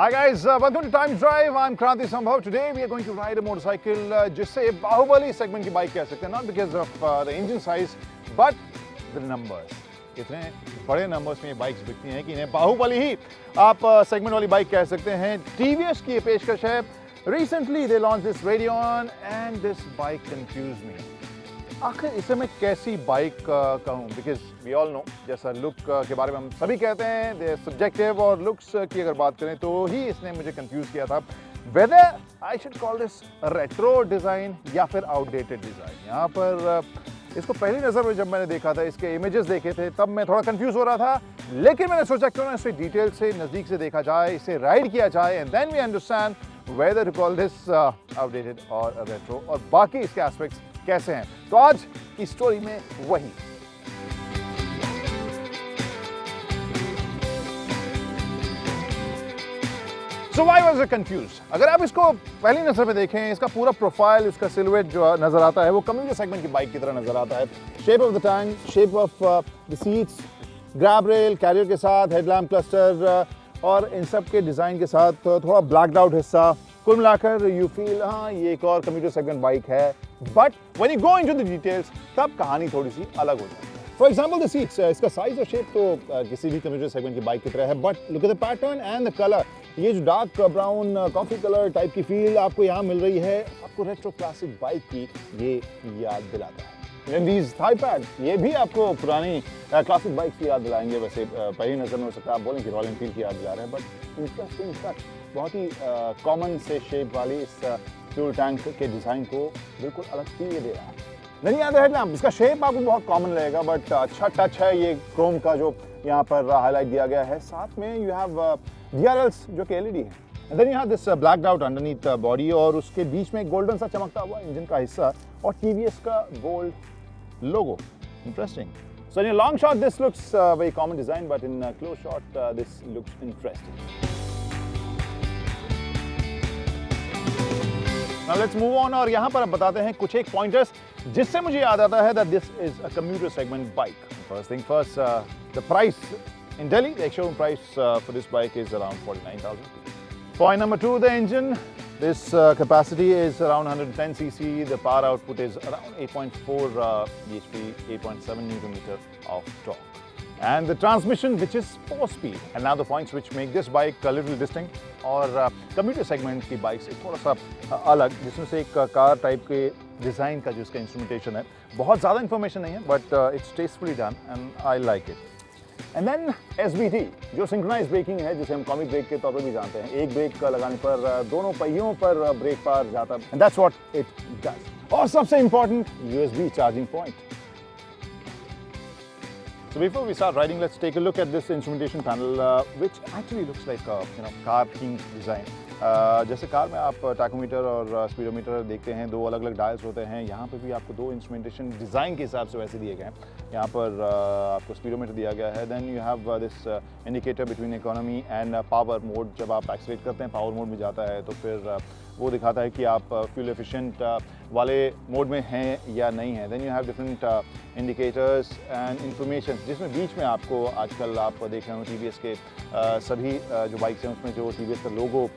Hi guys, welcome to Time Drive. I'm Kranti Sambhav. Today we are going to ride a motorcycle जिससे Baahubali segment की bike कह सकते हैं, not because of the engine size, but the numbers. इतने बड़े numbers में ये bikes बिकती हैं कि इन्हें बाहुबली ही आप segment वाली बाइक कह सकते हैं. TVS की ये पेशकश है. Recently they launched this Radeon and this bike confused me. आखिर इसे मैं कैसी बाइक कहूँ, बिकॉज वी ऑल नो जैसा लुक के बारे में हम सभी कहते हैं दे सब्जेक्टिव, और लुक्स की अगर बात करें तो ही इसने मुझे कंफ्यूज किया था whether I should call this retro design या फिर आउटडेटेड डिज़ाइन. यहाँ पर इसको पहली नज़र में जब मैंने देखा था, इसके इमेजेस देखे थे, तब मैं थोड़ा कंफ्यूज हो रहा था, लेकिन मैंने सोचा क्यों ना इसे डिटेल से नज़दीक से देखा जाए, इसे राइड किया जाए, and then we understand whether to call this outdated और रेट्रो और बाकी इसके एस्पेक्ट्स कैसे हैं. तो आज की स्टोरी में वही. So why was I confused? अगर आप इसको पहली नजर में देखें, इसका पूरा प्रोफाइल, उसका सिलुएट जो नजर आता है वो कम्यूटर सेगमेंट की बाइक की तरह नजर आता है. Shape of the tank, shape of the seats, grab rail, carrier के साथ, हेडलैम्प क्लस्टर और इन सब के डिजाइन के साथ थोड़ा ब्लैक्ड आउट हिस्सा. कुल मिलाकर यू फील हाँ ये एक और कम्यूटर सेगमेंट बाइक है, but when you go into the details तब कहानी थोड़ी सी अलग हो जाती है. फॉर एग्जाम्पल द सीट्स, इसका साइज और शेप तो किसी भी कम्यूटर सेगमेंट की बाइक की तरह है, but look at the pattern and the colour. ये जो dark brown coffee colour type की फील आपको यहाँ मिल रही है, आपको रेट्रो क्लासिक बाइक की ये याद दिलाता है. And these thigh pads, ये भी आपको पुरानी क्लासिक बाइक की याद दिलाएंगे. वैसे पहली नज़र में हो सकता है आप बोलें कि रॉयल एनफील्ड की याद दिला रहे हैं, बट इंटरेस्टिंग फैक्ट, बहुत ही कॉमन से शेप वाली इस फ्यूल टैंक के डिज़ाइन को बिल्कुल अलग फील दे रहा है. नहीं याद है हेडलैम्प, इसका शेप आपको बहुत कॉमन लगेगा, बट अच्छा टच है ये क्रोम का जो यहाँ पर हाईलाइट दिया गया है. साथ में यू हैव DRLs जो कि LED है. And then you have this blacked out underneath body, और उसके बीच में एक गोल्डन सा चमकता हुआ इंजन का हिस्सा और TVS का gold logo. Interesting. So in a long shot this looks very common design, but in a close shot this looks interesting. Now let's move on, और यहाँ पर अब बताते हैं कुछ एक pointers जिससे मुझे याद आता है that this is a commuter segment bike. First thing first, the price in Delhi, the ex-showroom price for this bike is around 49,000. Point number two, the engine. This capacity is around 110 cc. The power output is around 8.4 bhp, 8.7 Newton meter of torque. And the transmission, which is 4-speed. And now the points which make this bike a little distinct और commuter segment की bike से थोड़ा सा अलग, जिसमें से एक car type के डिज़ाइन का जो इसका इंस्ट्रूमेंटेशन है, बहुत ज़्यादा इन्फॉर्मेशन नहीं है, but it's tastefully done and I like it. And then SBT जो सिंक्रोनाइज ब्रेकिंग है, जिसे हम कॉमिक ब्रेक के तौर पर भी जानते हैं. एक ब्रेक लगाने पर दोनों पहियों पर ब्रेक पार जाता है, and that's what it does. और सबसे important USB charging point. So before we start riding, let's take a look at this instrumentation panel, which actually looks like car themed design. जैसे कार में आप tachometer और speedometer देखते हैं, दो अलग अलग डायल्स होते हैं. यहाँ पे भी आपको दो इंस्ट्रूमेंटेशन डिज़ाइन के हिसाब से वैसे दिए गए हैं. यहाँ पर आपको स्पीडोमीटर दिया गया है. Then you have this indicator between economy and power mode. जब आप एक्सीलरेट करते हैं, पावर मोड में जाता है, तो फिर वो दिखाता है कि आप फ्यूल एफिशिएंट वाले मोड में हैं या नहीं हैं. Then you have different indicators and information, जिसमें बीच में आपको आजकल आप देख रहे हो TVS के सभी जो बाइक्स हैं उसमें जो TVS का लोगो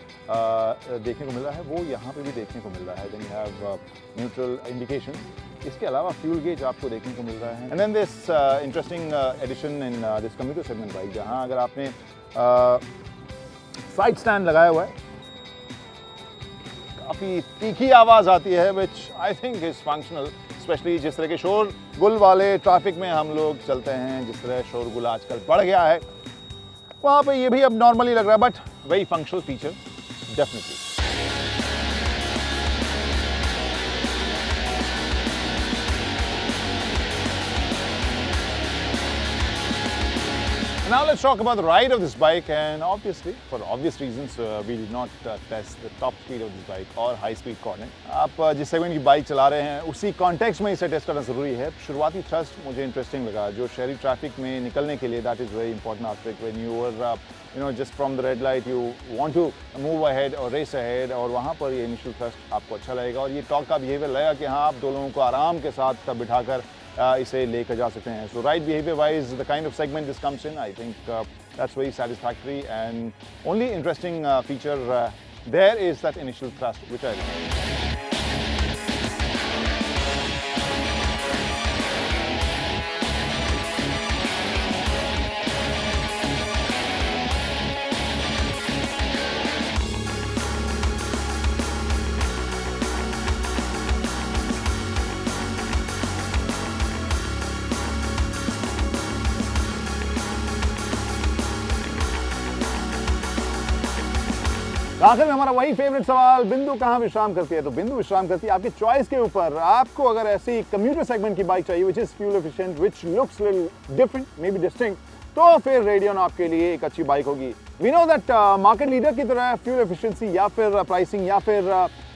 देखने को मिल रहा है, वो यहाँ पे भी देखने को मिल रहा है. Then you have neutral indication. इसके अलावा फ्यूल गेज आपको देखने को मिल रहा है. And then this interesting addition in this commuter segment bike, जहाँ अगर आपने साइड स्टैंड लगाया हुआ है, काफ़ी तीखी आवाज़ आती है, which I think is functional, specially जिस तरह के शोरगुल वाले ट्रैफिक में हम लोग चलते हैं, जिस तरह शोरगुल आजकल बढ़ गया है, वहाँ पे ये भी अब नॉर्मली लग रहा है, but very functional feature definitely. Now let's talk about the ride of this bike, and obviously, for obvious reasons, we did not test the top speed of this bike or high speed cornering. आप जिस segment की bike चला रहे हैं उसी context में इसे test करना ज़रूरी है. शुरुआती थ्रस्ट मुझे इंटरेस्टिंग लगा, जो शहरी ट्रैफिक में निकलने के लिए that is very important aspect. When you are just from the red light you want to move ahead और रेस अहेड, और वहाँ पर ये इनिशियल थ्रस्ट आपको अच्छा लगेगा, और ये टॉर्क का बिहेवियर लगेगा कि हाँ आप दो लोगों को आराम के साथ बिठाकर इसे लेकर जा सकते हैं. So ride behaviour wise the kind of segment this comes in, I think That's very satisfactory, and only interesting feature there is that initial thrust, which I like. आखिर में हमारा वही फेवरेट सवाल, बिंदु कहाँ विश्राम करती है? तो बिंदु विश्राम करती है आपके चॉइस के ऊपर। आपको अगर ऐसी कम्यूटर सेगमेंट की बाइक चाहिए which is fuel efficient, which looks little different, maybe distinct, तो फिर रेडियन आपके लिए एक अच्छी बाइक होगी। We know that market leader की तरह फ्यूल एफिशिएंसी या फिर प्राइसिंग या फिर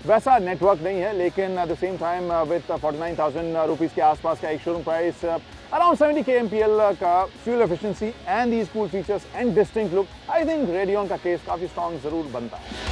वैसा नेटवर्क नहीं है, लेकिन at the same time with 49,000 rupees के आसपास का एक शोरूम प्राइस, अराउंड 70 kmpl का fuel efficiency and these cool features and distinct look, I think radian का केस काफ़ी स्ट्रॉन्ग ज़रूर बनता है।